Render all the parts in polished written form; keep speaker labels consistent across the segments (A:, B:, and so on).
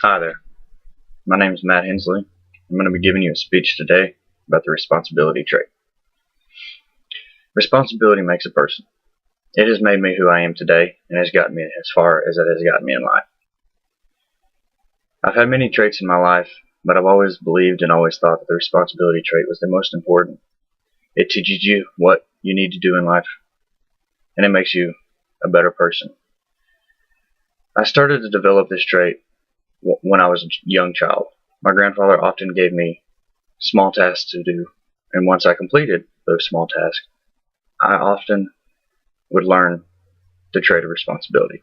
A: Hi there, my name is Matt Hensley. I'm going to be giving you a speech today about the responsibility trait. Responsibility makes a person. It has made me who I am today and has gotten me as far as it has gotten me in life. I've had many traits in my life, but I've always believed and always thought that the responsibility trait was the most important. It teaches you what you need to do in life, and it makes you a better person. I started to develop this trait when I was a young child. My grandfather often gave me small tasks to do, and once I completed those small tasks, I often would learn the trait of responsibility.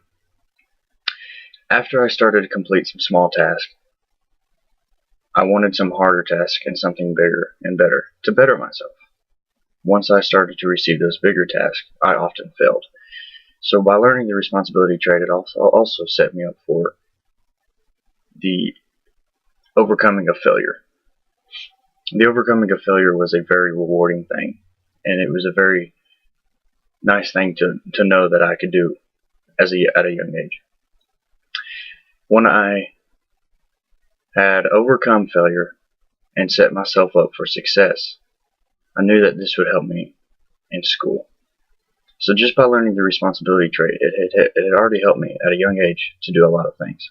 A: After I started to complete some small tasks, I wanted some harder tasks and something bigger and better to better myself. Once I started to receive those bigger tasks, I often failed. So by learning the responsibility trait, it also set me up for the overcoming of failure. The overcoming of failure was a very rewarding thing, and it was a very nice thing to know that I could do at a young age. When I had overcome failure and set myself up for success, I knew that this would help me in school. So just by learning the responsibility trait, it had already helped me at a young age to do a lot of things.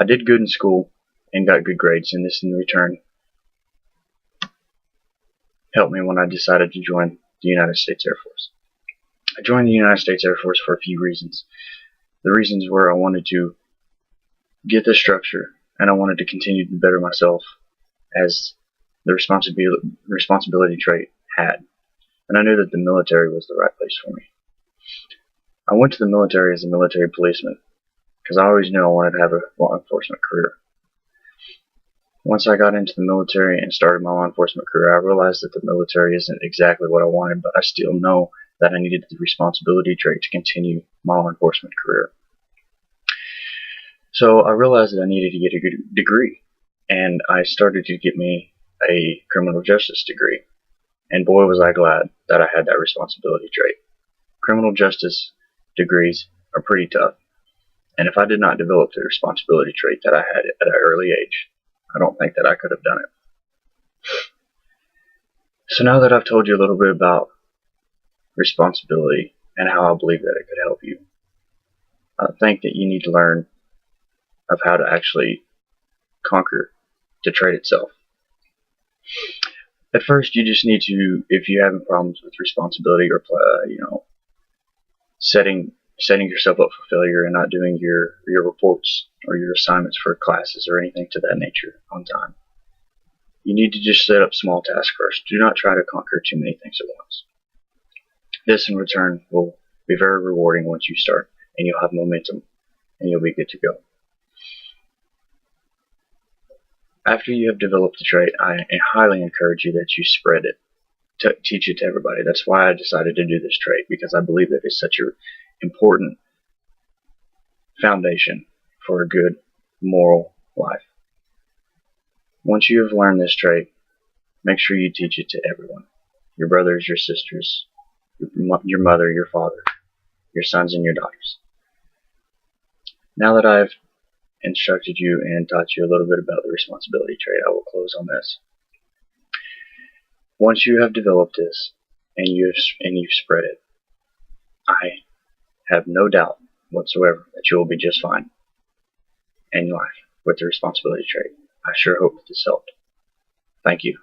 A: I did good in school and got good grades, and this in return helped me when I decided to join the United States Air Force. I joined the United States Air Force for a few reasons. The reasons were I wanted to get the structure, and I wanted to continue to better myself as the responsibility trait had. And I knew that the military was the right place for me. I went to the military as a military policeman because I always knew I wanted to have a law enforcement career. Once I got into the military and started my law enforcement career, I realized that the military isn't exactly what I wanted, but I still know that I needed the responsibility trait to continue my law enforcement career. So I realized that I needed to get a good degree, and I started to get me a criminal justice degree. And boy, was I glad that I had that responsibility trait. Criminal justice degrees are pretty tough, and if I did not develop the responsibility trait that I had at an early age, I don't think that I could have done it. So now that I've told you a little bit about responsibility and how I believe that it could help you, I think that you need to learn of how to actually conquer the trait itself. At first, you just need to, if you're having problems with responsibility or setting yourself up for failure and not doing your reports or your assignments for classes or anything to that nature on time, you need to just set up small tasks first. Do not try to conquer too many things at once. This in return will be very rewarding once you start, and you'll have momentum and you'll be good to go. After you have developed the trait, I highly encourage you that you spread it, teach it to everybody. That's why I decided to do this trait, because I believe that it's such an important foundation for a good moral life. Once you have learned this trait, make sure you teach it to everyone. Your brothers, your sisters, your mother, your father, your sons and your daughters. Now that I've instructed you and taught you a little bit about the responsibility trait, I will close on this. Once you have developed this and you've spread it, I have no doubt whatsoever that you will be just fine in life with the responsibility trait. I sure hope that this helped. Thank you.